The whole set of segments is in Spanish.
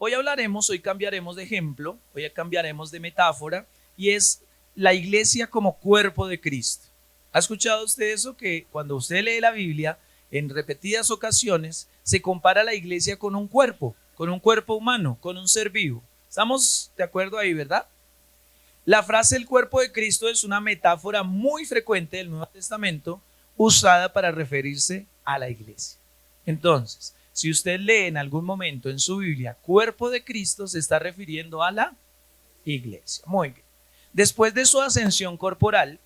Hoy cambiaremos de ejemplo, hoy cambiaremos de metáfora y es la iglesia como cuerpo de Cristo. ¿Ha escuchado usted eso? Que cuando usted lee la Biblia, en repetidas ocasiones, se compara la iglesia con un cuerpo humano, con un ser vivo. ¿Estamos de acuerdo ahí, verdad? La frase el cuerpo de Cristo es una metáfora muy frecuente del Nuevo Testamento usada para referirse a la iglesia. Entonces, si usted lee en algún momento en su Biblia cuerpo de Cristo, se está refiriendo a la iglesia. Muy bien. Después de su ascensión corporal,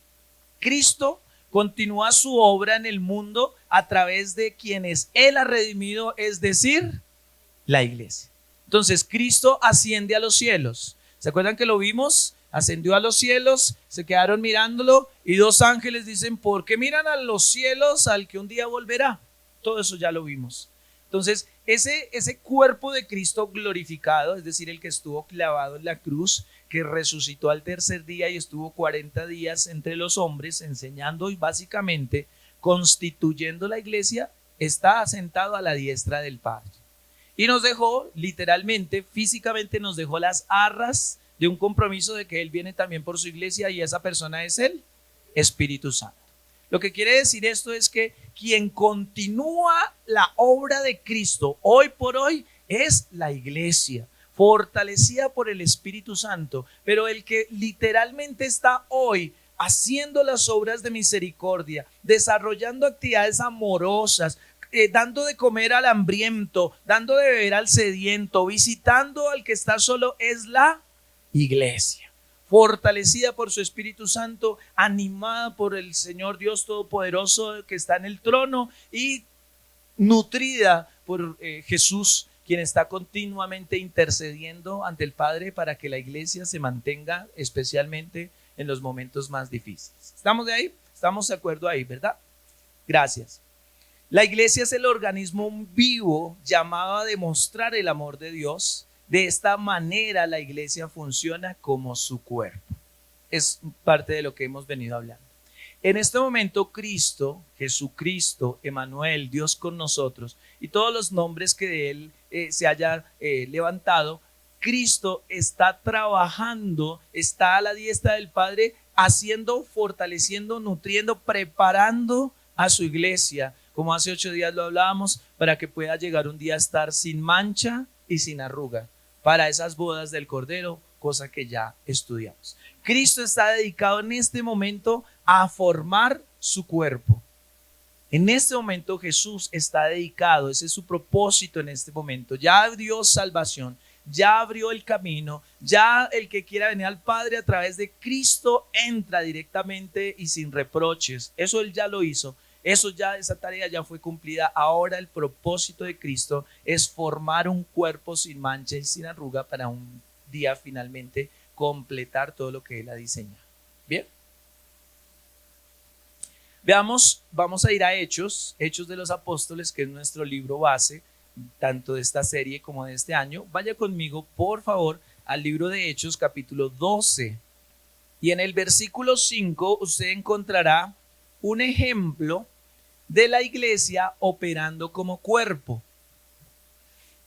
Cristo continúa su obra en el mundo a través de quienes Él ha redimido, es decir, la iglesia. Entonces, Cristo asciende a los cielos. ¿Se acuerdan que lo vimos? Ascendió a los cielos, se quedaron mirándolo y dos ángeles dicen, ¿por qué miran a los cielos al que un día volverá? Todo eso ya lo vimos. Entonces, ese cuerpo de Cristo glorificado, es decir, el que estuvo clavado en la cruz, que resucitó al tercer día y estuvo 40 días entre los hombres enseñando y básicamente constituyendo la iglesia, está asentado a la diestra del Padre. Y nos dejó, literalmente, físicamente nos dejó las arras de un compromiso de que Él viene también por su iglesia y esa persona es el Espíritu Santo. Lo que quiere decir esto es que quien continúa la obra de Cristo hoy por hoy es la iglesia, fortalecida por el Espíritu Santo, pero el que literalmente está hoy haciendo las obras de misericordia, desarrollando actividades amorosas, dando de comer al hambriento, dando de beber al sediento, visitando al que está solo, es la iglesia, fortalecida por su Espíritu Santo, animada por el Señor Dios Todopoderoso que está en el trono y nutrida por Jesús, quien está continuamente intercediendo ante el Padre para que la iglesia se mantenga especialmente en los momentos más difíciles. ¿Estamos de ahí? ¿Estamos de acuerdo ahí, verdad? Gracias. La iglesia es el organismo vivo llamado a demostrar el amor de Dios. De esta manera la iglesia funciona como su cuerpo. Es parte de lo que hemos venido hablando. En este momento Cristo, Jesucristo, Emmanuel, Dios con nosotros y todos los nombres que de Él se haya levantado, Cristo está trabajando, está a la diestra del Padre, haciendo, fortaleciendo, nutriendo, preparando a su iglesia, como hace 8 días lo hablábamos, para que pueda llegar un día a estar sin mancha y sin arruga, para esas bodas del Cordero, cosa que ya estudiamos. Cristo está dedicado en este momento a formar su cuerpo. En este momento Jesús está dedicado, ese es su propósito en este momento. Ya dio salvación, ya abrió el camino, ya el que quiera venir al Padre a través de Cristo entra directamente y sin reproches. Eso Él ya lo hizo. Esa tarea ya fue cumplida. Ahora el propósito de Cristo es formar un cuerpo sin mancha y sin arruga para un día finalmente completar todo lo que Él ha diseñado. Bien. Veamos, vamos a ir a Hechos de los Apóstoles, que es nuestro libro base, tanto de esta serie como de este año. Vaya conmigo, por favor, al libro de Hechos, capítulo 12. Y en el versículo 5 usted encontrará un ejemplo de la iglesia operando como cuerpo.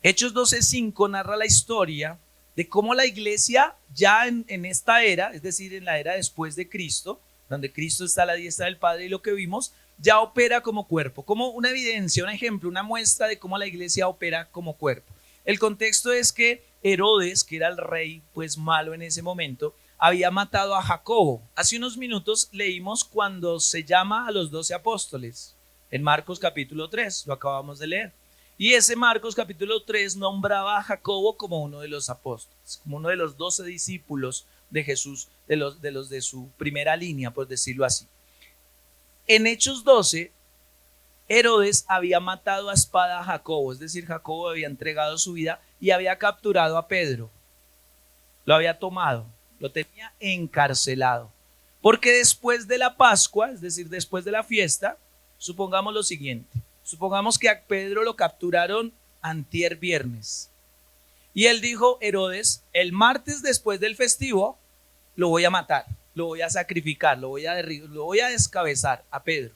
Hechos 12:5 narra la historia de cómo la iglesia ya en esta era, es decir, en la era después de Cristo, donde Cristo está a la diestra del Padre y lo que vimos, ya opera como cuerpo, como una evidencia, un ejemplo, una muestra de cómo la iglesia opera como cuerpo. El contexto es que Herodes, que era el rey pues malo en ese momento, había matado a Jacobo. Hace unos minutos leímos cuando se llama a los 12 apóstoles, en Marcos capítulo 3, lo acabamos de leer. Y ese Marcos capítulo 3 nombraba a Jacobo como uno de los apóstoles, como uno de los 12 discípulos de Jesús, de los de su primera línea, por decirlo así. En Hechos 12, Herodes había matado a espada a Jacobo, es decir, Jacobo había entregado su vida y había capturado a Pedro. Lo había tomado, lo tenía encarcelado. Porque después de la Pascua, es decir, después de la fiesta, supongamos lo siguiente. Supongamos que a Pedro lo capturaron antier viernes. Y él dijo, Herodes, el martes después del festivo lo voy a matar, lo voy a sacrificar, lo voy a descabezar a Pedro.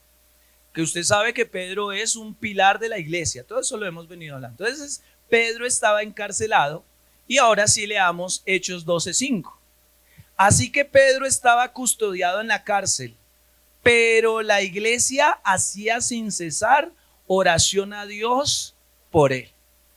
Que usted sabe que Pedro es un pilar de la iglesia, todo eso lo hemos venido hablando. Entonces Pedro estaba encarcelado Y ahora sí leamos Hechos 12:5. Así que Pedro estaba custodiado en la cárcel, pero la iglesia hacía sin cesar oración a Dios por él.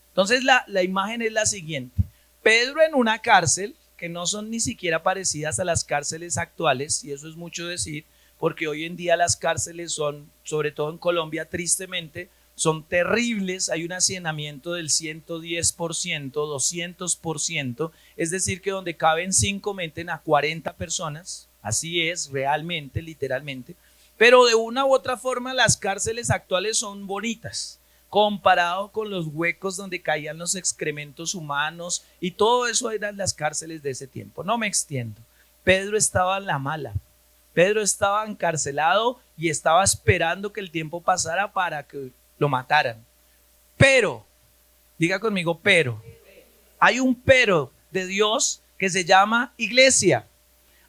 Entonces la imagen es la siguiente. Pedro en una cárcel, que no son ni siquiera parecidas a las cárceles actuales, y eso es mucho decir, porque hoy en día las cárceles son, sobre todo en Colombia, tristemente, son terribles. Hay un hacinamiento del 110%, 200%, es decir, que donde caben 5 meten a 40 personas. Así es, realmente, literalmente. Pero de una u otra forma las cárceles actuales son bonitas, comparado con los huecos donde caían los excrementos humanos, y todo eso eran las cárceles de ese tiempo. No me extiendo. Pedro estaba en la mala. Pedro estaba encarcelado y estaba esperando que el tiempo pasara para que lo mataran. Pero, diga conmigo, pero. Hay un pero de Dios que se llama iglesia.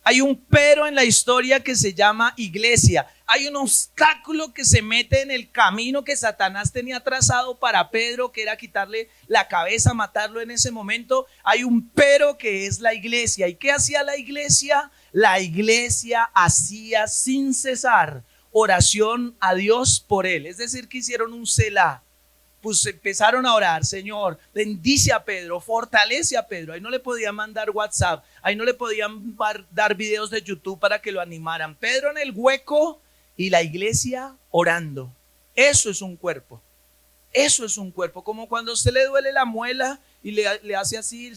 Hay un pero en la historia que se llama iglesia. Hay un obstáculo que se mete en el camino que Satanás tenía trazado para Pedro, que era quitarle la cabeza, matarlo en ese momento. Hay un pero que es la iglesia. ¿Y qué hacía la iglesia? La iglesia hacía sin cesar oración a Dios por él. Es decir, que hicieron un Selah. Pues empezaron a orar: Señor, bendice a Pedro, fortalece a Pedro. Ahí no le podían mandar WhatsApp, ahí no le podían dar videos de YouTube para que lo animaran. Pedro en el hueco y la iglesia orando. Eso es un cuerpo. Eso es un cuerpo. Como cuando a usted le duele la muela y le hace así,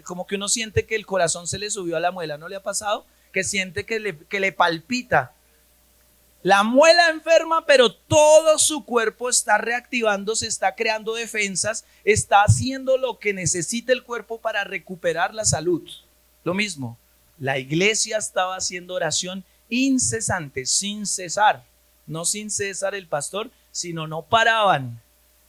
como que uno siente que el corazón se le subió a la muela. ¿No le ha pasado? Que siente que le palpita. La muela enferma, pero todo su cuerpo está reactivándose, está creando defensas, está haciendo lo que necesita el cuerpo para recuperar la salud. Lo mismo, la iglesia estaba haciendo oración incesante, sin cesar. No sin cesar el pastor, sino no paraban.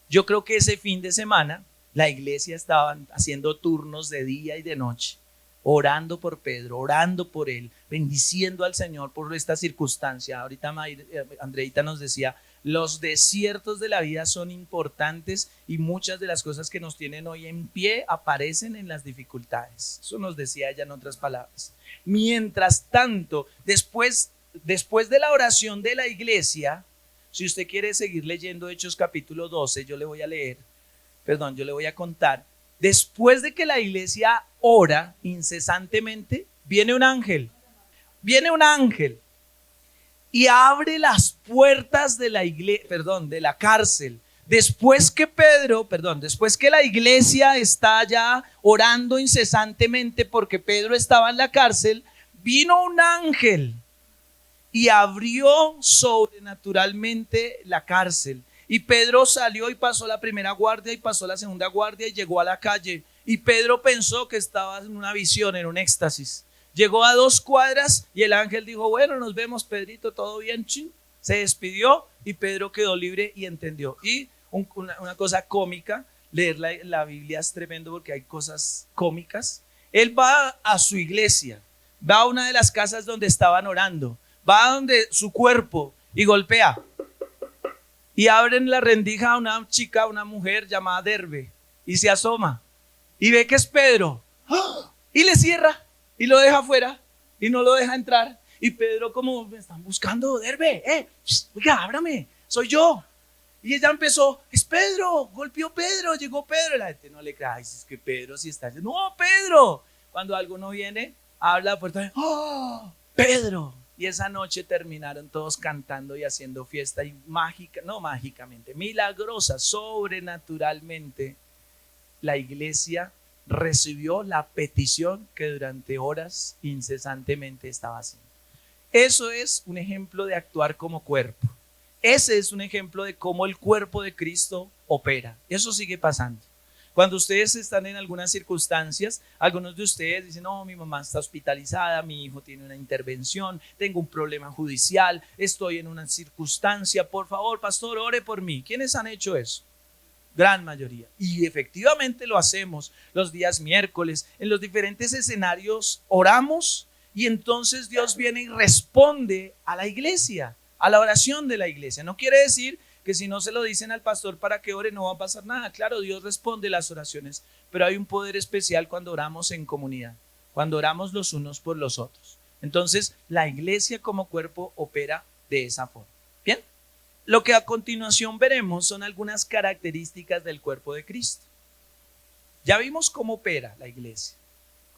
Yo creo que ese fin de semana la iglesia estaba haciendo turnos de día y de noche, orando por Pedro, orando por él, bendiciendo al Señor por esta circunstancia. Ahorita Andreita nos decía, los desiertos de la vida son importantes y muchas de las cosas que nos tienen hoy en pie aparecen en las dificultades. Eso nos decía ella en otras palabras. Mientras tanto, después de la oración de la iglesia, si usted quiere seguir leyendo Hechos capítulo 12, yo le voy a contar. Después de que la iglesia ora incesantemente, viene un ángel y abre las puertas de la cárcel. Después que la iglesia está ya orando incesantemente porque Pedro estaba en la cárcel, vino un ángel y abrió sobrenaturalmente la cárcel. Y Pedro salió y pasó la primera guardia y pasó la segunda guardia y llegó a la calle. Y Pedro pensó que estaba en una visión, en un éxtasis. Llegó a 2 cuadras y el ángel dijo: bueno, nos vemos, Pedrito, todo bien. Se despidió y Pedro quedó libre y entendió. Y una cosa cómica, leer la Biblia es tremendo porque hay cosas cómicas. Él va a su iglesia, va a una de las casas donde estaban orando, va a donde su cuerpo y golpea. Y abren la rendija a una chica, una mujer llamada Derbe, y se asoma y ve que es Pedro. ¡Oh! Y le cierra y lo deja afuera y no lo deja entrar. Y Pedro, como: me están buscando, Derbe, oiga, ábrame, soy yo. Y ella empezó: es Pedro, golpeó Pedro, llegó Pedro. Y la gente no le cree: ay, es que Pedro sí está. No, Pedro. Cuando alguno viene, habla a la puerta: ¡oh, Pedro! Y esa noche terminaron todos cantando y haciendo fiesta, y milagrosa, sobrenaturalmente, la iglesia recibió la petición que durante horas incesantemente estaba haciendo. Eso es un ejemplo de actuar como cuerpo. Ese es un ejemplo de cómo el cuerpo de Cristo opera. Eso sigue pasando. Cuando ustedes están en algunas circunstancias, algunos de ustedes dicen: no, mi mamá está hospitalizada, mi hijo tiene una intervención, tengo un problema judicial, estoy en una circunstancia, por favor, pastor, ore por mí. ¿Quiénes han hecho eso? Gran mayoría. Y efectivamente lo hacemos los días miércoles, en los diferentes escenarios oramos, y entonces Dios viene y responde a la iglesia, a la oración de la iglesia. No quiere decir que si no se lo dicen al pastor para que ore no va a pasar nada. Claro, Dios responde las oraciones, pero hay un poder especial cuando oramos en comunidad, cuando oramos los unos por los otros. Entonces, la iglesia como cuerpo opera de esa forma. Bien, lo que a continuación veremos son algunas características del cuerpo de Cristo. Ya vimos cómo opera la iglesia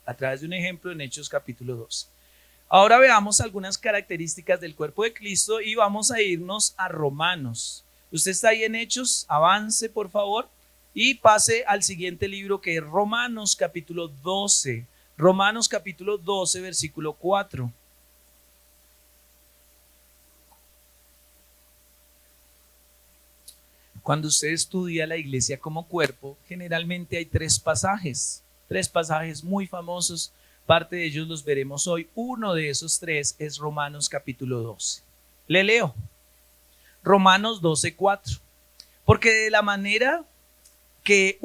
a través de un ejemplo en Hechos capítulo 12. Ahora veamos algunas características del cuerpo de Cristo y vamos a irnos a Romanos. Usted está ahí en Hechos, avance por favor y pase al siguiente libro que es Romanos capítulo 12. Romanos capítulo 12, versículo 4. Cuando usted estudia la iglesia como cuerpo, generalmente hay tres pasajes muy famosos. Parte de ellos los veremos hoy. Uno de esos tres es Romanos capítulo 12. Le leo. Romanos 12, 4. Porque de la manera que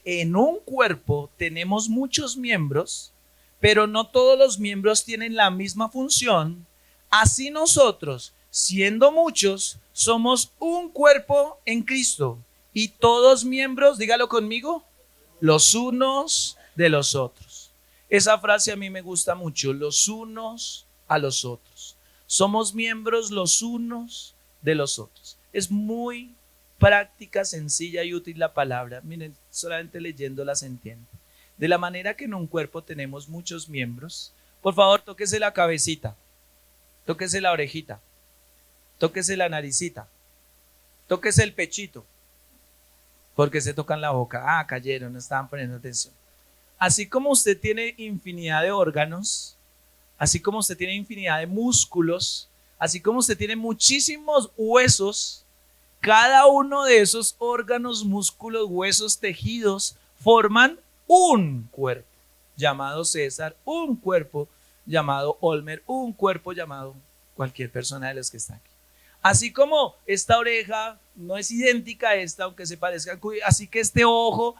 en un cuerpo tenemos muchos miembros, pero no todos los miembros tienen la misma función, así nosotros, siendo muchos, somos un cuerpo en Cristo y todos miembros, dígalo conmigo, los unos de los otros. Esa frase a mí me gusta mucho, los unos a los otros. Somos miembros los unos de los otros. Es muy práctica, sencilla y útil la palabra. Miren, solamente leyéndola se entiende. De la manera que en un cuerpo tenemos muchos miembros, por favor, tóquese la cabecita, tóquese la orejita, tóquese la naricita, tóquese el pechito, porque se tocan la boca. Ah, cayeron, no estaban poniendo atención. Así como usted tiene infinidad de órganos, así como usted tiene infinidad de músculos, así como usted tiene muchísimos huesos, cada uno de esos órganos, músculos, huesos, tejidos forman un cuerpo llamado César, un cuerpo llamado Olmer, un cuerpo llamado cualquier persona de los que está aquí. Así como esta oreja no es idéntica a esta, aunque se parezcan, así que este ojo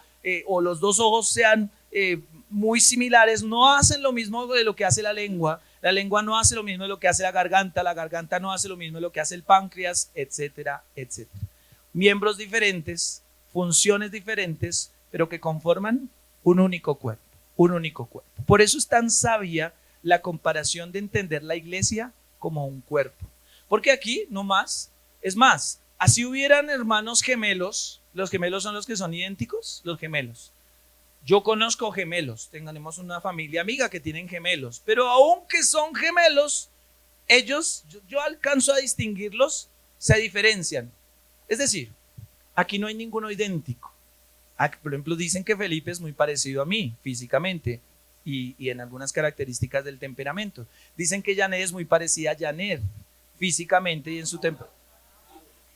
o los dos ojos sean muy similares, no hacen lo mismo de lo que hace la lengua no hace lo mismo de lo que hace la garganta no hace lo mismo de lo que hace el páncreas, etcétera, etcétera. Miembros diferentes, funciones diferentes, pero que conforman un único cuerpo, un único cuerpo. Por eso es tan sabia la comparación de entender la iglesia como un cuerpo. Porque aquí no más, es más, así hubieran hermanos gemelos, los gemelos son los que son idénticos, los gemelos. Yo conozco gemelos, tenemos una familia amiga que tienen gemelos, pero aunque son gemelos, ellos, yo alcanzo a distinguirlos, se diferencian. Es decir, aquí no hay ninguno idéntico. Aquí, por ejemplo, dicen que Felipe es muy parecido a mí físicamente y en algunas características del temperamento. Dicen que Janet es muy parecida a Janet físicamente y en su temperamento.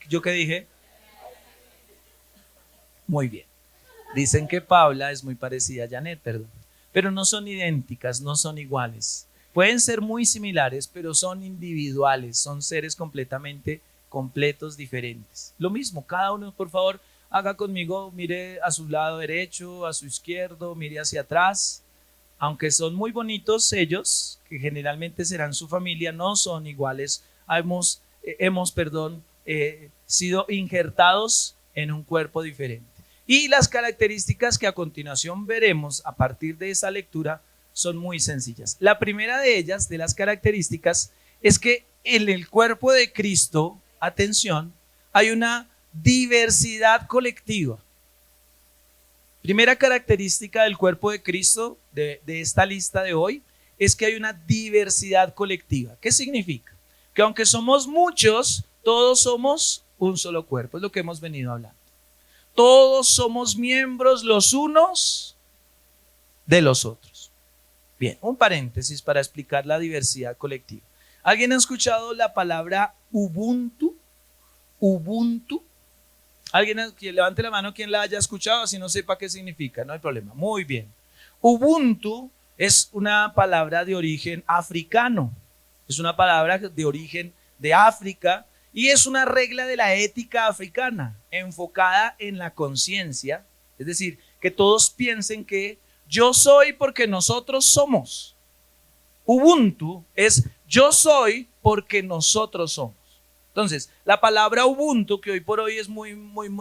¿Yo qué dije? Muy bien. Dicen que Paula es muy parecida a Janet, perdón. Pero no son idénticas, no son iguales. Pueden ser muy similares, pero son individuales, son seres completamente completos, diferentes. Lo mismo, cada uno, por favor, haga conmigo, mire a su lado derecho, a su izquierdo, mire hacia atrás. Aunque son muy bonitos ellos, que generalmente serán su familia, no son iguales. Hemos sido injertados en un cuerpo diferente. Y las características que a continuación veremos a partir de esa lectura son muy sencillas. La primera de ellas, de las características, es que en el cuerpo de Cristo, atención, hay una diversidad colectiva. Primera característica del cuerpo de Cristo, de esta lista de hoy, es que hay una diversidad colectiva. ¿Qué significa? Que aunque somos muchos, todos somos un solo cuerpo, es lo que hemos venido hablando. Todos somos miembros los unos de los otros. Bien, un paréntesis para explicar la diversidad colectiva. ¿Alguien ha escuchado la palabra Ubuntu? Ubuntu. ¿Alguien levante la mano quien la haya escuchado? Así no sepa qué significa, no hay problema. Muy bien. Ubuntu es una palabra de origen africano. Es una palabra de origen de África. Y es una regla de la ética africana enfocada en la conciencia, es decir, que todos piensen que yo soy porque nosotros somos. Ubuntu es Yo soy porque nosotros somos. Entonces, la palabra Ubuntu, que hoy por hoy es muy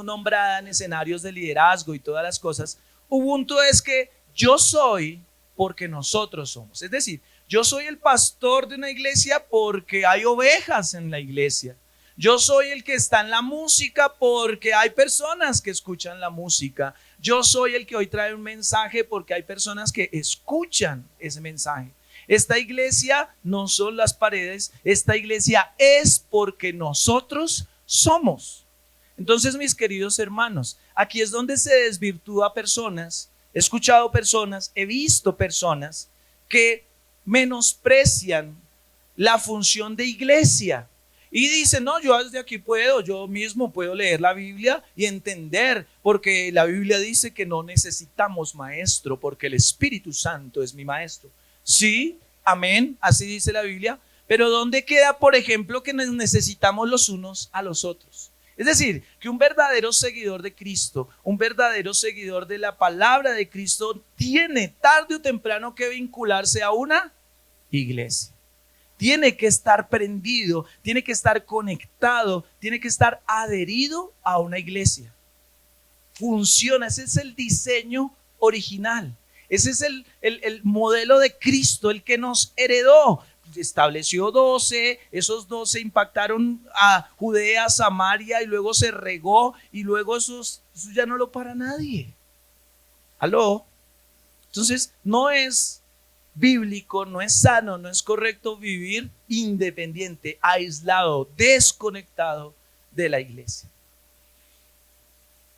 nombrada en escenarios de liderazgo y todas las cosas, Ubuntu es que yo soy porque nosotros somos. Es decir, yo soy el pastor de una iglesia porque hay ovejas en la iglesia. Yo soy el que está en la música porque hay personas que escuchan la música. Yo soy el que hoy trae un mensaje porque hay personas que escuchan ese mensaje. Esta iglesia no son las paredes, esta iglesia es porque nosotros somos. Entonces, mis queridos hermanos, aquí es donde se desvirtúa personas. He escuchado personas, he visto personas que menosprecian la función de iglesia y dicen, no, yo desde aquí puedo, yo mismo puedo leer la Biblia y entender, porque la Biblia dice que no necesitamos maestro, porque el Espíritu Santo es mi maestro. Sí, amén, así dice la Biblia, pero ¿dónde queda, por ejemplo, que nos necesitamos los unos a los otros? Es decir, que un verdadero seguidor de Cristo, un verdadero seguidor de la palabra de Cristo, tiene tarde o temprano que vincularse a una iglesia. Tiene que estar prendido, tiene que estar conectado, tiene que estar adherido a una iglesia. Funciona, ese es el diseño original. Ese es el modelo de Cristo, el que nos heredó. Estableció 12, esos 12 impactaron a Judea, Samaria y luego se regó y luego eso ya no lo para nadie. ¿Aló? Entonces no es bíblico, no es sano, no es correcto vivir independiente, aislado, desconectado de la iglesia.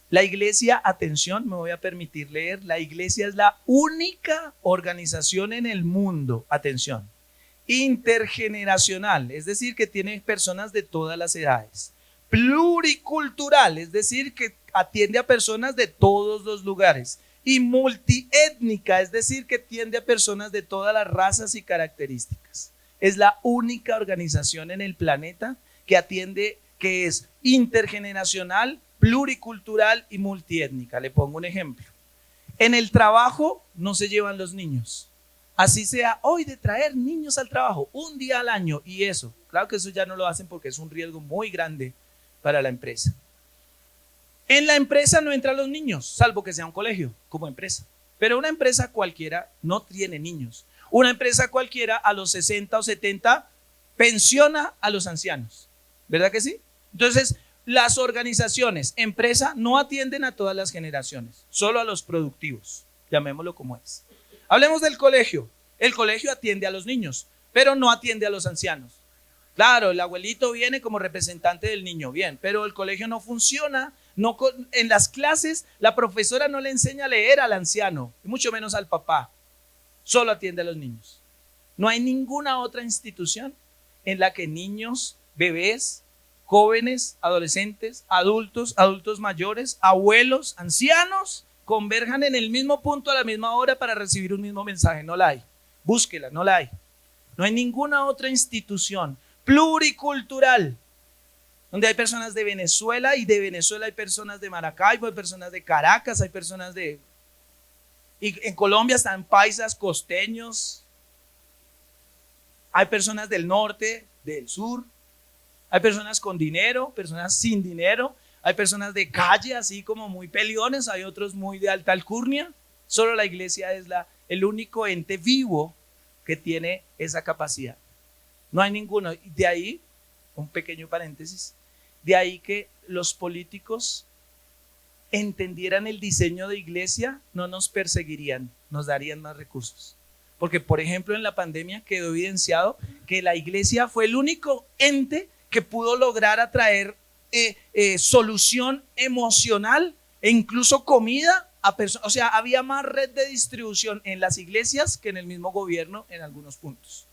La iglesia, atención, me voy a permitir leer, la iglesia es la única organización en el mundo, atención, intergeneracional, es decir, que tiene personas de todas las edades, pluricultural, es decir, que atiende a personas de todos los lugares, y multiétnica, es decir, que atiende a personas de todas las razas y características. Es la única organización en el planeta que atiende, que es intergeneracional, pluricultural y multiétnica. Le pongo un ejemplo. En el trabajo no se llevan los niños. Así sea hoy de traer niños al trabajo, un día al año y eso. Claro que eso ya no lo hacen porque es un riesgo muy grande para la empresa. En la empresa no entran los niños, salvo que sea un colegio como empresa. Pero una empresa cualquiera no tiene niños. Una empresa cualquiera a los 60 o 70 pensiona a los ancianos. ¿Verdad que sí? Entonces, las organizaciones, empresa, no atienden a todas las generaciones, solo a los productivos, llamémoslo como es. Hablemos del colegio. El colegio atiende a los niños, pero no atiende a los ancianos. Claro, el abuelito viene como representante del niño, bien, pero el colegio no funciona. No, en las clases la profesora no le enseña a leer al anciano, mucho menos al papá. Solo atiende a los niños. No hay ninguna otra institución en la que niños, bebés, jóvenes, adolescentes, adultos, adultos mayores, abuelos, ancianos, converjan en el mismo punto a la misma hora para recibir un mismo mensaje. No la hay. Búsquela, no la hay. No hay ninguna otra institución pluricultural donde hay personas de Venezuela y de Venezuela hay personas de Maracaibo, hay personas de Caracas, hay personas de... Y en Colombia están paisas, costeños, hay personas del norte, del sur, hay personas con dinero, personas sin dinero, hay personas de calle, así como muy peleones, hay otros muy de alta alcurnia. Solo la iglesia es el único ente vivo que tiene esa capacidad. No hay ninguno. Y de ahí, un pequeño paréntesis, de ahí que los políticos entendieran el diseño de iglesia, no nos perseguirían, nos darían más recursos. Porque, por ejemplo, en la pandemia quedó evidenciado que la iglesia fue el único ente que pudo lograr atraer solución emocional e incluso comida a personas. O sea, había más red de distribución en las iglesias que en el mismo gobierno en algunos puntos.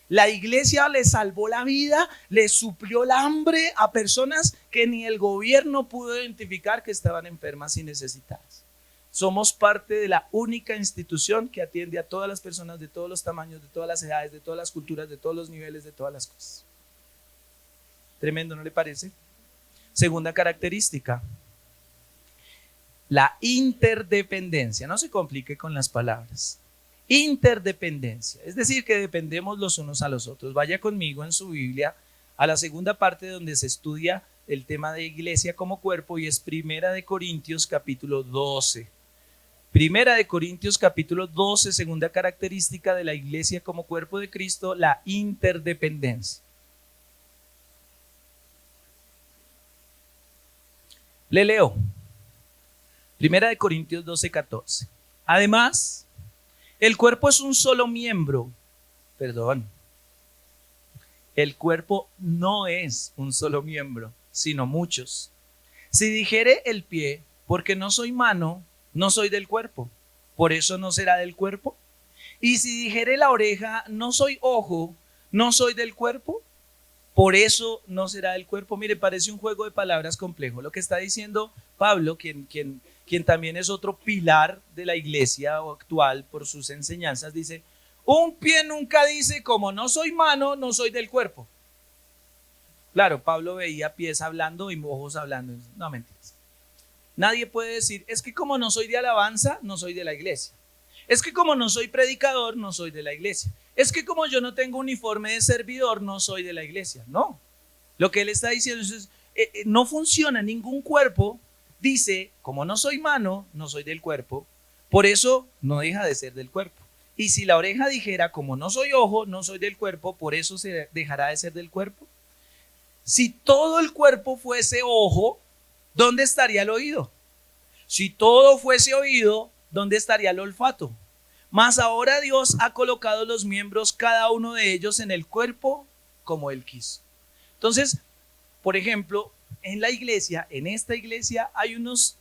La iglesia le salvó la vida, le suplió el hambre a personas que ni el gobierno pudo identificar que estaban enfermas y necesitadas. Somos parte de la única institución que atiende a todas las personas de todos los tamaños, de todas las edades, de todas las culturas, de todos los niveles, de todas las cosas. Tremendo, ¿no le parece? Segunda característica, la interdependencia. No se complique con las palabras. Interdependencia, es decir, que dependemos los unos a los otros. Vaya conmigo en su Biblia a la segunda parte donde se estudia el tema de iglesia como cuerpo, y es Primera de Corintios capítulo 12. Primera de Corintios capítulo 12, segunda característica de la iglesia como cuerpo de Cristo, la interdependencia. Le leo. Primera de Corintios 12, 14. Además, el cuerpo es un solo miembro. El cuerpo no es un solo miembro, sino muchos. Si dijere el pie, porque no soy mano, no soy del cuerpo, por eso no será del cuerpo. Y si dijere la oreja, no soy ojo, no soy del cuerpo, por eso no será del cuerpo. Mire, parece un juego de palabras complejo. Lo que está diciendo Pablo, quien también es otro pilar de la iglesia actual por sus enseñanzas, dice: un pie nunca dice, como no soy mano, no soy del cuerpo. Claro, Pablo veía pies hablando y ojos hablando. No, mentiras. Nadie puede decir, es que como no soy de alabanza, no soy de la iglesia. Es que como no soy predicador, no soy de la iglesia. Es que como yo no tengo uniforme de servidor, no soy de la iglesia. No. Lo que él está diciendo es, no funciona. Ningún cuerpo dice, como no soy mano, no soy del cuerpo. Por eso no deja de ser del cuerpo. Y si la oreja dijera, como no soy ojo, no soy del cuerpo, por eso se dejará de ser del cuerpo. Si todo el cuerpo fuese ojo, ¿dónde estaría el oído? Si todo fuese oído, ¿dónde estaría el olfato? Mas ahora Dios ha colocado los miembros, cada uno de ellos, en el cuerpo como Él quiso. Entonces, por ejemplo, en la iglesia, en esta iglesia, hay unos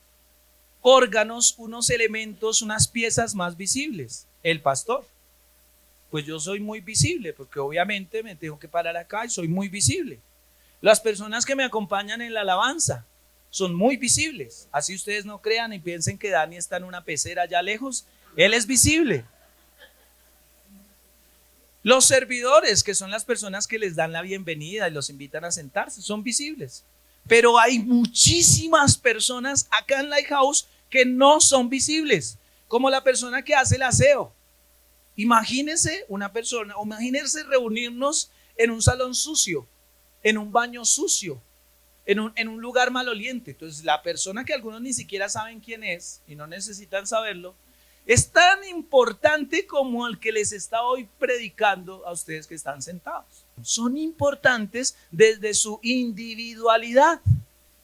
órganos, unos elementos, unas piezas más visibles. El pastor. Pues yo soy muy visible, porque obviamente me tengo que parar acá y soy muy visible. Las personas que me acompañan en la alabanza son muy visibles. Así ustedes no crean y piensen que Dani está en una pecera allá lejos. Él es visible. Los servidores, que son las personas que les dan la bienvenida y los invitan a sentarse, son visibles. Pero hay muchísimas personas acá en Lighthouse que no son visibles, como la persona que hace el aseo. Imagínense una persona, o imagínense reunirnos en un salón sucio, en un baño sucio, en un lugar maloliente. Entonces la persona, que algunos ni siquiera saben quién es y no necesitan saberlo, es tan importante como el que les está hoy predicando a ustedes que están sentados. Son importantes desde su individualidad.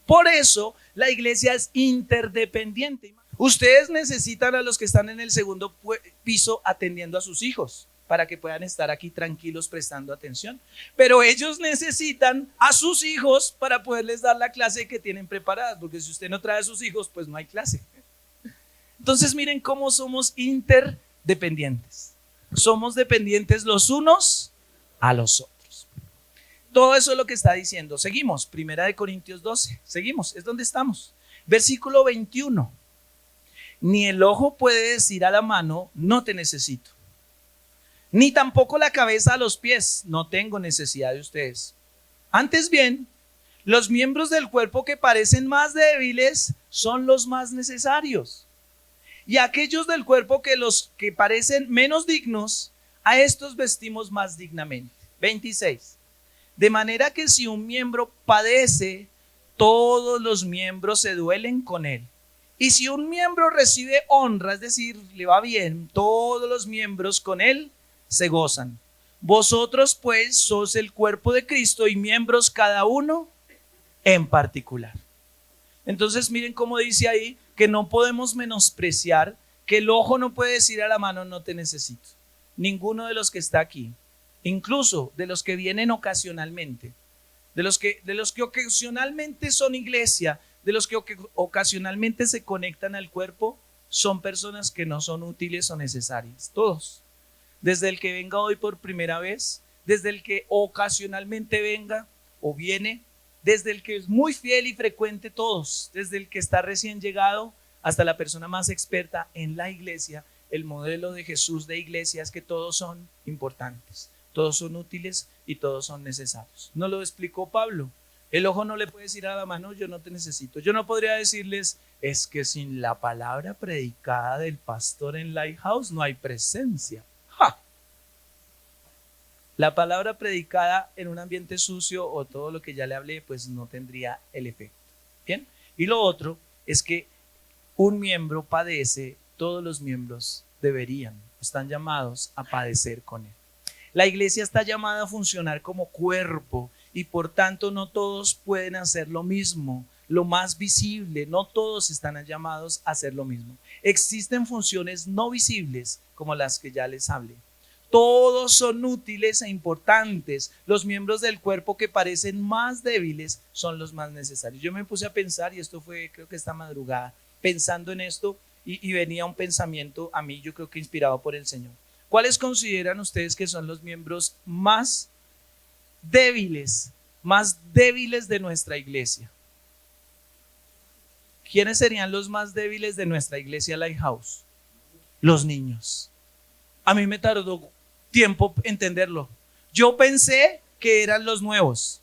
Por eso la iglesia es interdependiente. Ustedes necesitan a los que están en el segundo piso atendiendo a sus hijos para que puedan estar aquí tranquilos prestando atención. Pero ellos necesitan a sus hijos para poderles dar la clase que tienen preparada, porque si usted no trae a sus hijos, pues no hay clase. Entonces miren cómo somos interdependientes. Somos dependientes los unos a los otros. Todo eso es lo que está diciendo. Seguimos, Primera de Corintios 12. Seguimos, es donde estamos. Versículo 21. Ni el ojo puede decir a la mano, no te necesito. Ni tampoco la cabeza a los pies, no tengo necesidad de ustedes. Antes bien, los miembros del cuerpo que parecen más débiles son los más necesarios. Y aquellos del cuerpo que parecen menos dignos, a estos vestimos más dignamente. 26. De manera que si un miembro padece, todos los miembros se duelen con él. Y si un miembro recibe honra, es decir, le va bien, todos los miembros con él se gozan. Vosotros pues sois el cuerpo de Cristo y miembros cada uno en particular. Entonces miren cómo dice ahí que no podemos menospreciar, que el ojo no puede decir a la mano, no te necesito. Ninguno de los que está aquí, incluso de los que vienen ocasionalmente, de los que ocasionalmente son iglesia, de los que ocasionalmente se conectan al cuerpo, son personas que no son útiles o necesarias. Todos. Desde el que venga hoy por primera vez, desde el que ocasionalmente venga o viene, desde el que es muy fiel y frecuente, todos, desde el que está recién llegado hasta la persona más experta en la iglesia. El modelo de Jesús de iglesia es que todos son importantes, todos son útiles y todos son necesarios. ¿No lo explicó Pablo El ojo no le puede decir a la mano, yo no te necesito. Yo no podría decirles, es que sin la palabra predicada del pastor en Lighthouse no hay presencia. ¡Ja! La palabra predicada en un ambiente sucio o todo lo que ya le hablé, pues no tendría el efecto. ¿Bien? Y lo otro es que un miembro padece, todos los miembros están llamados a padecer con él. La iglesia está llamada a funcionar como cuerpo y por tanto no todos pueden hacer lo mismo, lo más visible, no todos están llamados a hacer lo mismo. Existen funciones no visibles como las que ya les hablé. Todos son útiles e importantes. Los miembros del cuerpo que parecen más débiles son los más necesarios. Yo me puse a pensar, y esto fue creo que esta madrugada, pensando en esto y venía un pensamiento a mí, yo creo que inspirado por el Señor. ¿Cuáles consideran ustedes que son los miembros más débiles de nuestra iglesia? ¿Quiénes serían los más débiles de nuestra iglesia Lighthouse? Los niños. A mí me tardó tiempo entenderlo. Yo pensé que eran los nuevos.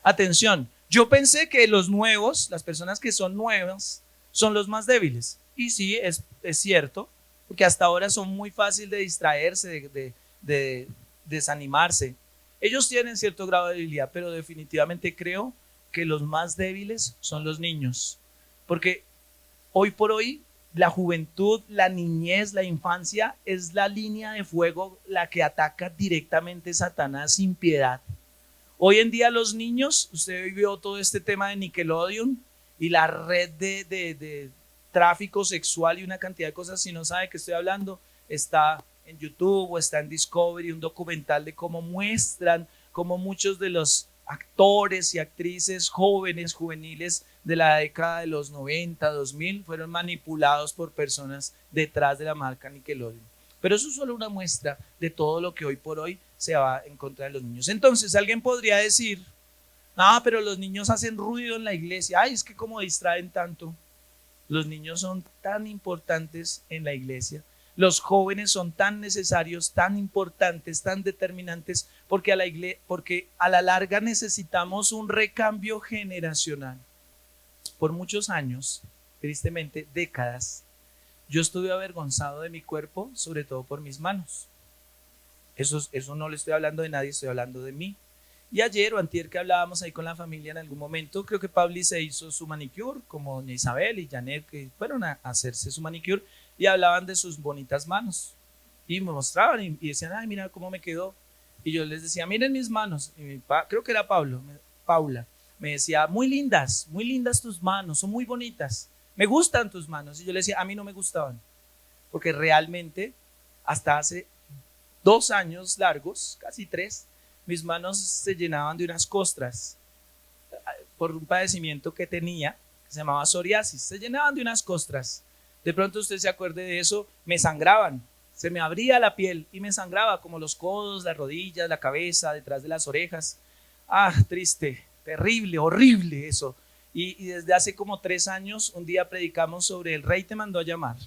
Atención, yo pensé que los nuevos, las personas que son nuevas, son los más débiles. Y sí, es cierto, porque hasta ahora son muy fáciles de distraerse, de desanimarse. Ellos tienen cierto grado de debilidad, pero definitivamente creo que los más débiles son los niños. Porque hoy por hoy, la juventud, la niñez, la infancia es la línea de fuego la que ataca directamente Satanás sin piedad. Hoy en día los niños, usted vio todo este tema de Nickelodeon y la red de tráfico sexual y una cantidad de cosas. Si no sabe de qué estoy hablando, está en YouTube o está en Discovery un documental de cómo muestran cómo muchos de los actores y actrices jóvenes, juveniles de la década de los 90, 2000 fueron manipulados por personas detrás de la marca Nickelodeon. Pero eso es solo una muestra de todo lo que hoy por hoy se va en contra de los niños. Entonces alguien podría decir, pero los niños hacen ruido en la iglesia. Es que como distraen tanto. Los niños son tan importantes en la iglesia. Los jóvenes son tan necesarios, tan importantes, tan determinantes, porque a la larga necesitamos un recambio generacional. Por muchos años, tristemente décadas, yo estuve avergonzado de mi cuerpo, sobre todo por mis manos. Eso no le estoy hablando de nadie, estoy hablando de mí. Y ayer o antier que hablábamos ahí con la familia en algún momento, creo que Pabli se hizo su manicure, como doña Isabel y Janet, que fueron a hacerse su manicure y hablaban de sus bonitas manos. Y me mostraban y decían, mira cómo me quedó. Y yo les decía, miren mis manos. Y creo que era Paula, me decía, muy lindas tus manos, son muy bonitas. Me gustan tus manos. Y yo le decía, a mí no me gustaban. Porque realmente, hasta hace 2 años largos, casi 3, mis manos se llenaban de unas costras por un padecimiento que tenía, que se llamaba psoriasis. Se llenaban de unas costras. De pronto usted se acuerde de eso, me sangraban. Se me abría la piel y me sangraba como los codos, las rodillas, la cabeza, detrás de las orejas. Triste, terrible, horrible eso. Y desde hace como 3 años, un día predicamos sobre el Rey te mandó a llamar.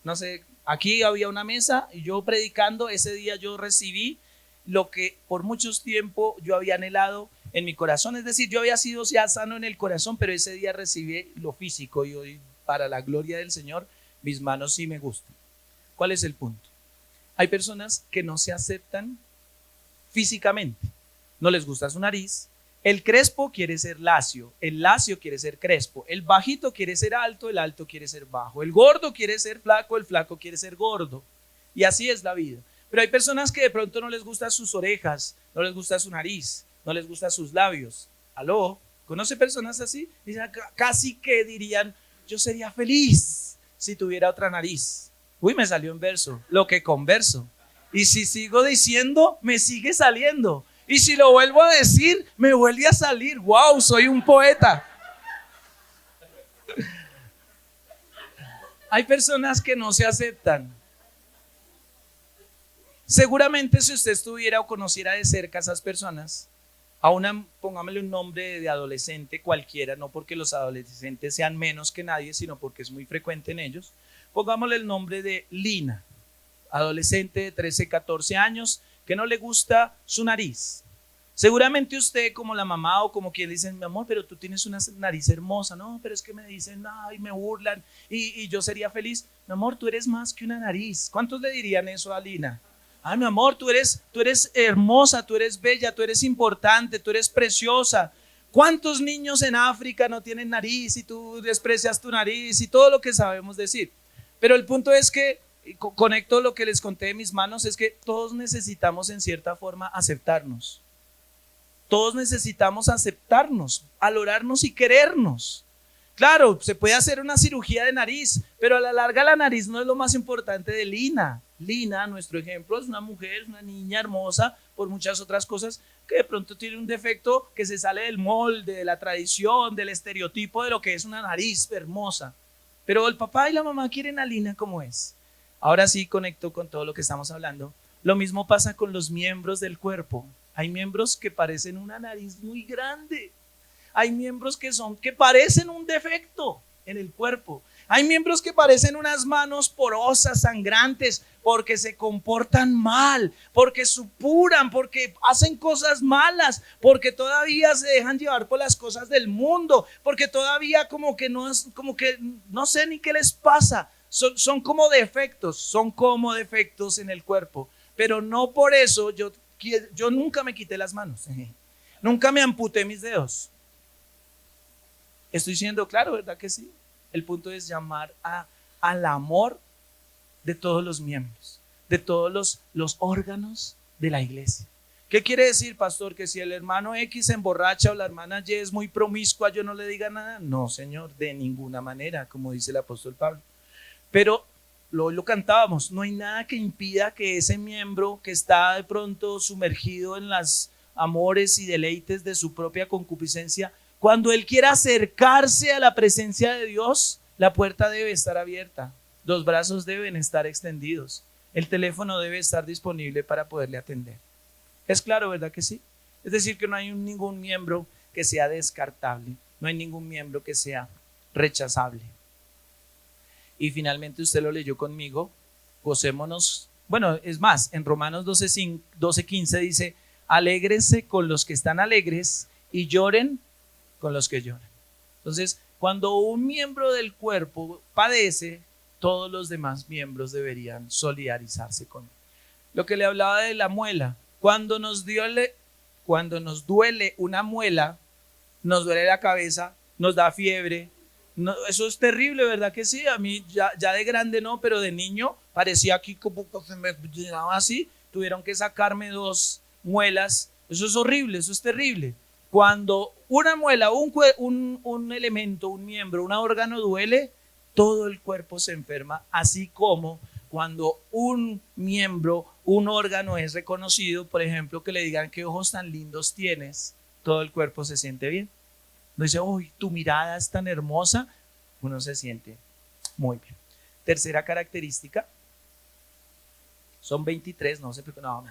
No sé, aquí había una mesa y yo predicando, ese día yo recibí lo que por mucho tiempo yo había anhelado en mi corazón. Es decir, yo había sido ya sano en el corazón, pero ese día recibí lo físico y hoy, para la gloria del Señor, mis manos sí me gustan. ¿Cuál es el punto? Hay personas que no se aceptan físicamente. No les gusta su nariz. El crespo quiere ser lacio, el lacio quiere ser crespo, el bajito quiere ser alto, el alto quiere ser bajo, el gordo quiere ser flaco, el flaco quiere ser gordo. Y así es la vida. Pero hay personas que de pronto no les gustan sus orejas, no les gusta su nariz, no les gustan sus labios. ¿Aló? ¿Conoce personas así? Dicen, casi que dirían, yo sería feliz si tuviera otra nariz. Uy, me salió en verso, lo que converso. Y si sigo diciendo, me sigue saliendo. Y si lo vuelvo a decir, me vuelve a salir. ¡Wow! Soy un poeta. Hay personas que no se aceptan. Seguramente si usted estuviera o conociera de cerca a esas personas, pongámosle un nombre de adolescente cualquiera, no porque los adolescentes sean menos que nadie, sino porque es muy frecuente en ellos. Pongámosle el nombre de Lina, adolescente de 13, 14 años, que no le gusta su nariz. Seguramente usted, como la mamá o como quien le dicen, mi amor, pero tú tienes una nariz hermosa. No, pero es que me dicen, ay, me burlan y yo sería feliz. Mi amor, tú eres más que una nariz. ¿Cuántos le dirían eso a Lina? Ay, mi amor, tú eres hermosa, tú eres bella, tú eres importante, tú eres preciosa. ¿Cuántos niños en África no tienen nariz y tú desprecias tu nariz y todo lo que sabemos decir? Pero el punto es que, conecto lo que les conté de mis manos, es que todos necesitamos en cierta forma aceptarnos. Todos necesitamos aceptarnos, valorarnos y querernos. Claro, se puede hacer una cirugía de nariz, pero a la larga la nariz no es lo más importante de Lina. Lina, nuestro ejemplo, es una mujer, una niña hermosa por muchas otras cosas que de pronto tiene un defecto que se sale del molde, de la tradición, del estereotipo de lo que es una nariz hermosa. Pero el papá y la mamá quieren a Lina como es. Ahora sí conecto con todo lo que estamos hablando. Lo mismo pasa con los miembros del cuerpo. Hay miembros que parecen una nariz muy grande. Hay miembros que parecen un defecto en el cuerpo. Hay miembros que parecen unas manos porosas, sangrantes, porque se comportan mal, porque supuran, porque hacen cosas malas, porque todavía se dejan llevar por las cosas del mundo, porque todavía como que no sé ni qué les pasa. Son como defectos en el cuerpo, pero no por eso yo nunca me quité las manos, nunca me amputé mis dedos. Estoy siendo claro, ¿verdad que sí? El punto es llamar al amor de todos los miembros, de todos los órganos de la iglesia. ¿Qué quiere decir, pastor? Que si el hermano X se emborracha o la hermana Y es muy promiscua, yo no le diga nada. No, señor, de ninguna manera, como dice el apóstol Pablo. Pero lo cantábamos, no hay nada que impida que ese miembro que está de pronto sumergido en los amores y deleites de su propia concupiscencia, cuando él quiera acercarse a la presencia de Dios, la puerta debe estar abierta, los brazos deben estar extendidos, el teléfono debe estar disponible para poderle atender. Es claro, ¿verdad que sí? Es decir, que no hay ningún miembro que sea descartable, no hay ningún miembro que sea rechazable. Y finalmente usted lo leyó conmigo, gocémonos. Bueno, es más, en Romanos 12:15 dice, alégrense con los que están alegres y lloren con los que lloran. Entonces, cuando un miembro del cuerpo padece, todos los demás miembros deberían solidarizarse con él. Lo que le hablaba de la muela, cuando nos duele una muela, nos duele la cabeza, nos da fiebre. No, eso es terrible, ¿verdad que sí? A mí ya de grande no, pero de niño parecía aquí como que se me llenaba así. Tuvieron que sacarme 2 muelas. Eso es horrible, eso es terrible. Cuando una muela, un elemento, un miembro, un órgano duele, todo el cuerpo se enferma, así como cuando un miembro, un órgano es reconocido, por ejemplo, que le digan qué ojos tan lindos tienes, todo el cuerpo se siente bien. No dice, uy, tu mirada es tan hermosa, uno se siente muy bien. Tercera característica, son 23, no sé, no,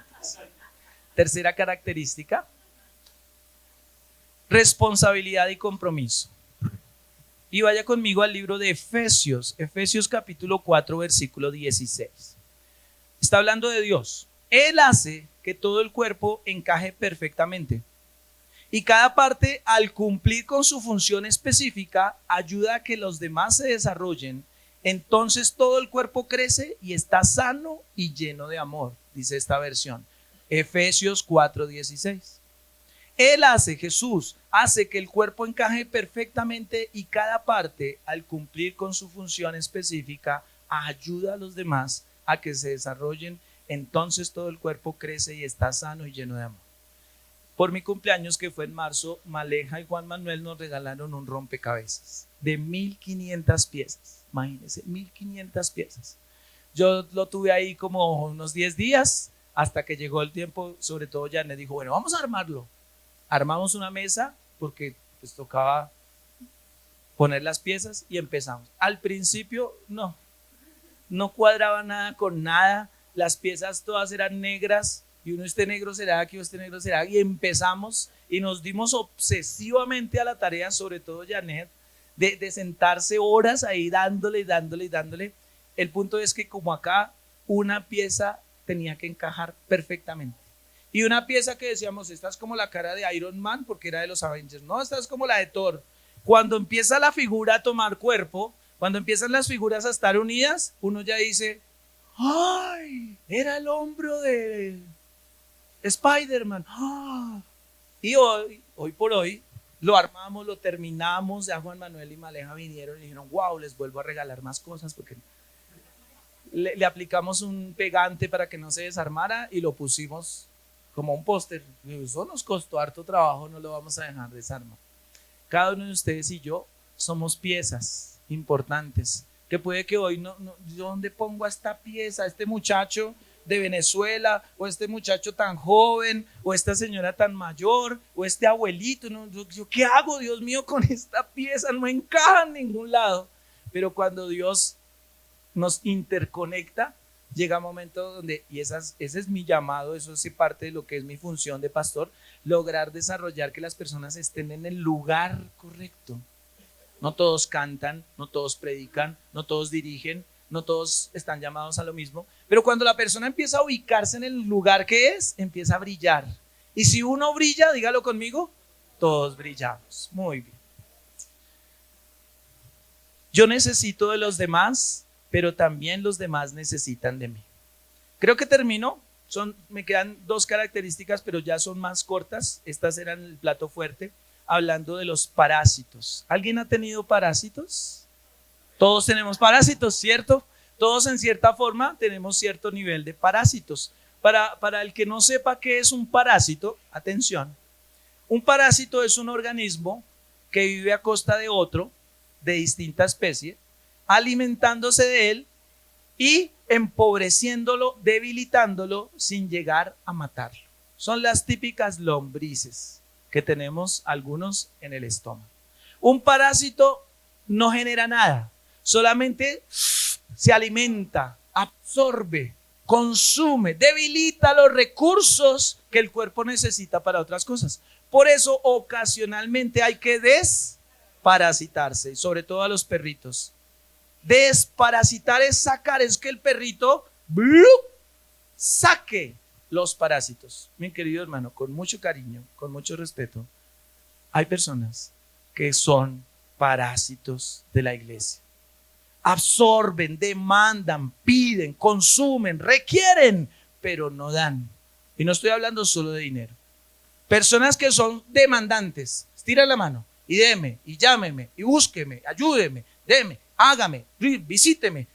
tercera característica, responsabilidad y compromiso. Y vaya conmigo al libro de Efesios capítulo 4, versículo 16. Está hablando de Dios. Él hace que todo el cuerpo encaje perfectamente. Y cada parte, al cumplir con su función específica, ayuda a que los demás se desarrollen. Entonces todo el cuerpo crece y está sano y lleno de amor, dice esta versión. Efesios 4:16. Jesús hace que el cuerpo encaje perfectamente y cada parte, al cumplir con su función específica, ayuda a los demás a que se desarrollen. Entonces todo el cuerpo crece y está sano y lleno de amor. Por mi cumpleaños, que fue en marzo, Maleja y Juan Manuel nos regalaron un rompecabezas de 1500 piezas. Imagínense, 1500 piezas. Yo lo tuve ahí como unos 10 días hasta que llegó el tiempo. Sobre todo Janet dijo, bueno, vamos a armarlo. Armamos una mesa porque pues tocaba poner las piezas y empezamos. Al principio no cuadraba nada con nada. Las piezas todas eran negras. Y uno, este negro será aquí, este negro será aquí. Y empezamos y nos dimos obsesivamente a la tarea, sobre todo Janet, de sentarse horas ahí dándole. El punto es que como acá una pieza tenía que encajar perfectamente. Y una pieza que decíamos, esta es como la cara de Iron Man porque era de los Avengers. No, esta es como la de Thor. Cuando empieza la figura a tomar cuerpo, cuando empiezan las figuras a estar unidas, uno ya dice, ¡ay! Era el hombro de Spider-Man. ¡Ah! Y hoy por hoy, lo armamos, lo terminamos. Ya Juan Manuel y Maleja vinieron y dijeron, wow, les vuelvo a regalar más cosas porque le aplicamos un pegante para que no se desarmara y lo pusimos como un póster. Eso nos costó harto trabajo, no lo vamos a dejar desarmar. Cada uno de ustedes y yo somos piezas importantes, que puede que hoy ¿yo dónde pongo a esta pieza, a este muchacho de Venezuela, o este muchacho tan joven, o esta señora tan mayor, o este abuelito? ¿No? Yo, ¿qué hago, Dios mío, con esta pieza? No encaja en ningún lado. Pero cuando Dios nos interconecta, llega un momento donde, y ese es mi llamado, eso es parte de lo que es mi función de pastor, lograr desarrollar que las personas estén en el lugar correcto. No todos cantan, no todos predican, no todos dirigen, no todos están llamados a lo mismo, pero cuando la persona empieza a ubicarse en el lugar que es, empieza a brillar. Y si uno brilla, dígalo conmigo, todos brillamos. Muy bien. Yo necesito de los demás, pero también los demás necesitan de mí. Creo que termino. Me quedan 2 características, pero ya son más cortas. Estas eran el plato fuerte, hablando de los parásitos. ¿Alguien ha tenido parásitos? Todos tenemos parásitos, ¿cierto? Todos en cierta forma tenemos cierto nivel de parásitos. Para el que no sepa qué es un parásito, atención. Un parásito es un organismo que vive a costa de otro, de distinta especie, alimentándose de él y empobreciéndolo, debilitándolo sin llegar a matarlo. Son las típicas lombrices que tenemos algunos en el estómago. Un parásito no genera nada, solamente se alimenta, absorbe, consume, debilita los recursos que el cuerpo necesita para otras cosas. Por eso ocasionalmente hay que desparasitarse, sobre todo a los perritos. Desparasitar es sacar, es que el perrito saque los parásitos. Mi querido hermano, con mucho cariño, con mucho respeto, hay personas que son parásitos de la iglesia. Absorben, demandan, piden, consumen, requieren, pero no dan. Y no estoy hablando solo de dinero. Personas que son demandantes, estiran la mano y deme, y llámeme, y búsqueme, ayúdeme, deme, hágame, visíteme,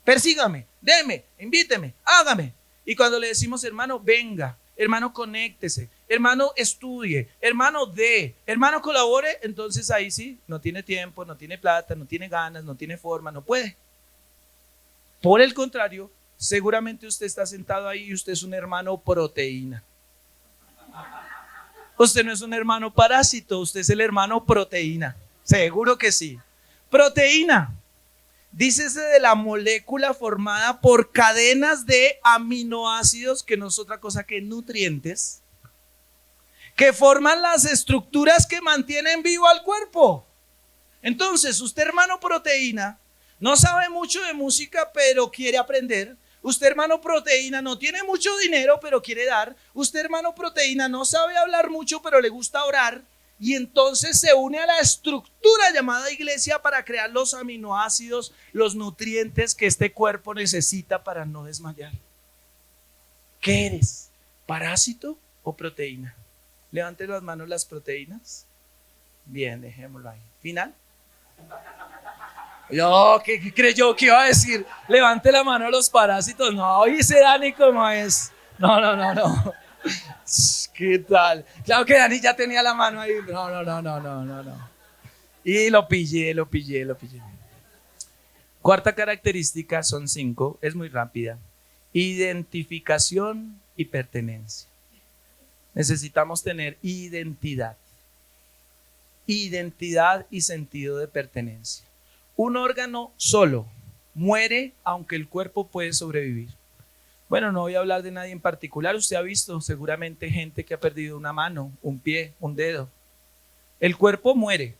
persígame, deme, invíteme, hágame. Y cuando le decimos, hermano, venga, hermano, conéctese, hermano, estudie, hermano, hermano, colabore, entonces ahí sí, no tiene tiempo, no tiene plata, no tiene ganas, no tiene forma, no puede. Por el contrario, seguramente usted está sentado ahí y usted es un hermano proteína. Usted no es un hermano parásito, usted es el hermano proteína. Seguro que sí. Proteína. Dícese de la molécula formada por cadenas de aminoácidos, que no es otra cosa que nutrientes, que forman las estructuras que mantienen vivo al cuerpo. Entonces, usted, hermano proteína, no sabe mucho de música, pero quiere aprender. Usted, hermano proteína, no tiene mucho dinero, pero quiere dar. Usted, hermano proteína, no sabe hablar mucho, pero le gusta orar. Y entonces se une a la estructura llamada iglesia para crear los aminoácidos, los nutrientes que este cuerpo necesita para no desmayar. ¿Qué eres? ¿Parásito o proteína? Levante las manos las proteínas. Bien, dejémoslo ahí. ¿Final? Yo, ¿qué creyó que iba a decir? Levante la mano a los parásitos. No, y ese Dani como es. No. ¿Qué tal? Claro que Dani ya tenía la mano ahí. No. Y lo pillé. Cuarta característica, son 5, es muy rápida. Identificación y pertenencia. Necesitamos tener identidad y sentido de pertenencia. Un órgano solo muere aunque el cuerpo puede sobrevivir. Bueno, no voy a hablar de nadie en particular. Usted ha visto seguramente gente que ha perdido una mano, un pie, un dedo. El cuerpo muere,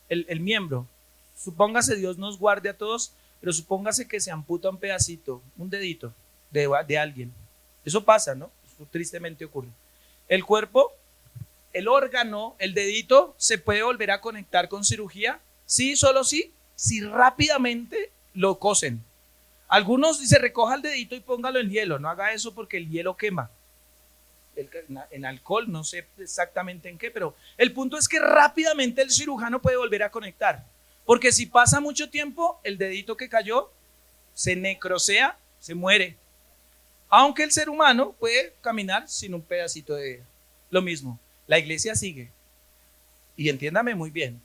el miembro. Supóngase, Dios nos guarde a todos, pero supóngase que se amputa un pedacito, un dedito de alguien. Eso pasa, ¿no? tristemente ocurre. El cuerpo, el órgano, el dedito, ¿se puede volver a conectar con cirugía? Sí, solo sí, si rápidamente lo cosen. Algunos dicen recoja el dedito y póngalo en hielo. No haga eso porque el hielo quema. En alcohol, no sé exactamente en qué, pero el punto es que rápidamente el cirujano puede volver a conectar. Porque si pasa mucho tiempo, el dedito que cayó se necrosea, se muere. Aunque el ser humano puede caminar sin un pedacito de dedo. Lo mismo, la iglesia sigue. Y entiéndame muy bien,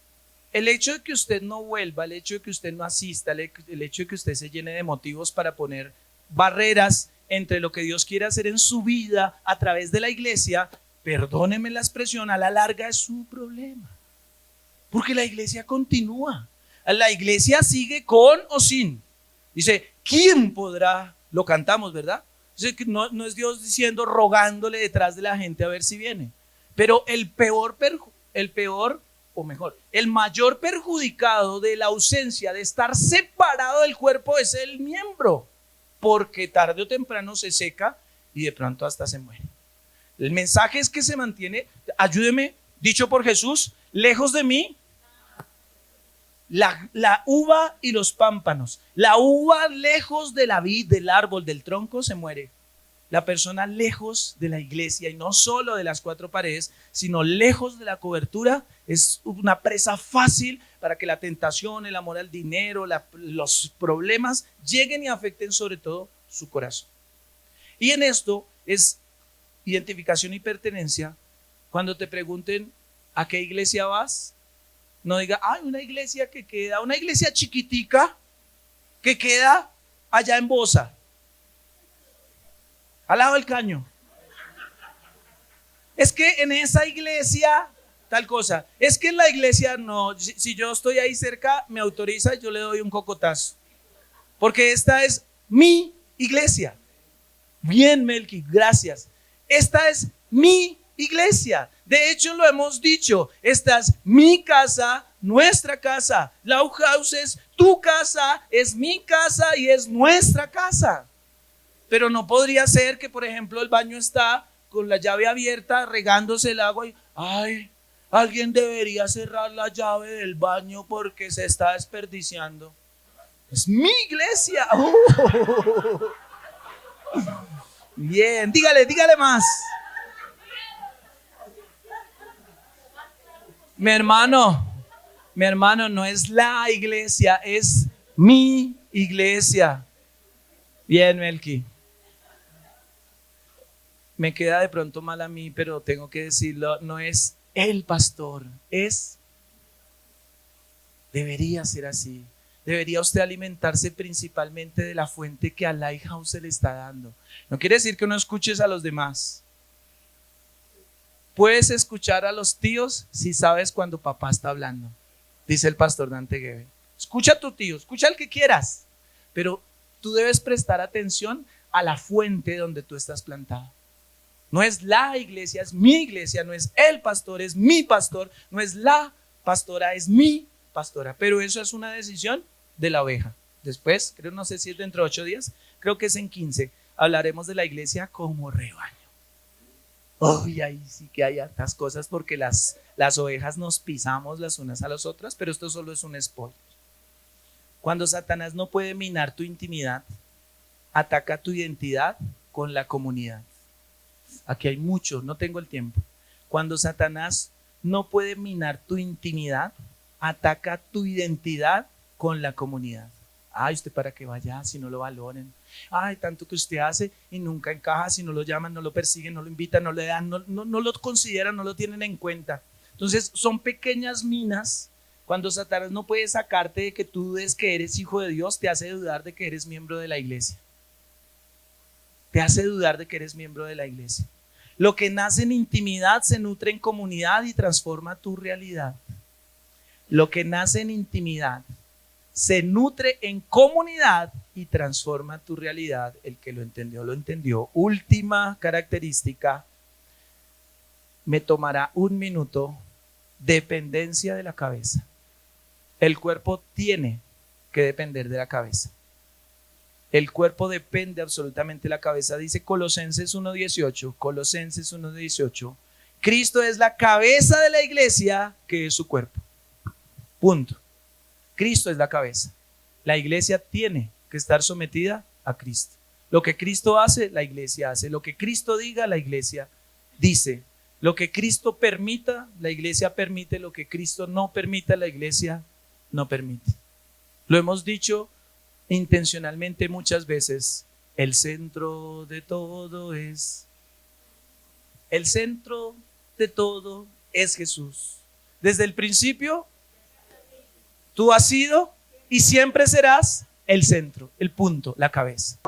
el hecho de que usted no vuelva, el hecho de que usted no asista, el hecho de que usted se llene de motivos para poner barreras entre lo que Dios quiere hacer en su vida a través de la iglesia, perdóneme la expresión, a la larga es su problema. Porque la iglesia continúa. La iglesia sigue con o sin. Dice, ¿quién podrá? Lo cantamos, ¿verdad? Dice que no es Dios diciendo, rogándole detrás de la gente a ver si viene. Pero el mayor perjudicado de la ausencia, de estar separado del cuerpo, es el miembro. Porque tarde o temprano se seca y de pronto hasta se muere. El mensaje es que se mantiene, ayúdeme, dicho por Jesús, lejos de mí la uva y los pámpanos. La uva lejos de la vid, del árbol, del tronco, se muere. La persona lejos de la iglesia, y no solo de las cuatro paredes, sino lejos de la cobertura, es una presa fácil para que la tentación, el amor al dinero, los problemas lleguen y afecten sobre todo su corazón. Y en esto es identificación y pertenencia. Cuando te pregunten ¿a qué iglesia vas? No diga, una iglesia una iglesia chiquitica que queda allá en Bosa, al lado del caño. Es que en esa iglesia tal cosa. Es que en la iglesia no, si yo estoy ahí cerca, me autoriza, yo le doy un cocotazo. Porque esta es mi iglesia. Bien, Melqui, gracias. Esta es mi iglesia. De hecho, lo hemos dicho, esta es mi casa, nuestra casa. Lau House es tu casa, es mi casa y es nuestra casa. Pero no podría ser que, por ejemplo, el baño está con la llave abierta, regándose el agua y, alguien debería cerrar la llave del baño porque se está desperdiciando. Es mi iglesia. Bien, dígale más. Mi hermano, no es la iglesia, es mi iglesia. Bien, Melqui. Me queda de pronto mal a mí, pero tengo que decirlo, no es el pastor, debería ser así. Debería usted alimentarse principalmente de la fuente que a Lighthouse se le está dando. No quiere decir que no escuches a los demás. Puedes escuchar a los tíos si sabes cuando papá está hablando, dice el pastor Dante Gebel. Escucha a tu tío, escucha al que quieras, pero tú debes prestar atención a la fuente donde tú estás plantado. No es la iglesia, es mi iglesia. No es el pastor, es mi pastor. No es la pastora, es mi pastora. Pero eso es una decisión de la oveja. Después, no sé si es dentro de 8 días, creo que es en 15, hablaremos de la iglesia como rebaño. Ahí sí que hay hartas cosas porque las ovejas nos pisamos las unas a las otras, pero esto solo es un spoiler. Cuando Satanás no puede minar tu intimidad, ataca tu identidad con la comunidad. Aquí hay mucho, no tengo el tiempo. Cuando Satanás no puede minar tu intimidad, ataca tu identidad con la comunidad. ¿Usted para qué vaya si no lo valoren? Tanto que usted hace y nunca encaja, si no lo llaman, no lo persiguen, no lo invitan, no le dan, no lo consideran, no lo tienen en cuenta. Entonces son pequeñas minas. Cuando Satanás no puede sacarte de que tú dudes que eres hijo de Dios, te hace dudar de que eres miembro de la iglesia. Te hace dudar de que eres miembro de la iglesia. Lo que nace en intimidad se nutre en comunidad y transforma tu realidad. Lo que nace en intimidad se nutre en comunidad y transforma tu realidad. El que lo entendió, lo entendió. Última característica, me tomará 1 minuto. Dependencia de la cabeza. El cuerpo tiene que depender de la cabeza. El cuerpo depende absolutamente de la cabeza. Dice Colosenses 1:18. Colosenses 1:18. Cristo es la cabeza de la iglesia, que es su cuerpo. Punto. Cristo es la cabeza. La iglesia tiene que estar sometida a Cristo. Lo que Cristo hace, la iglesia hace. Lo que Cristo diga, la iglesia dice. Lo que Cristo permita, la iglesia permite. Lo que Cristo no permita, la iglesia no permite. Lo hemos dicho intencionalmente muchas veces. El centro de todo es Jesús. Desde el principio, tú has sido y siempre serás el centro, el punto, la cabeza.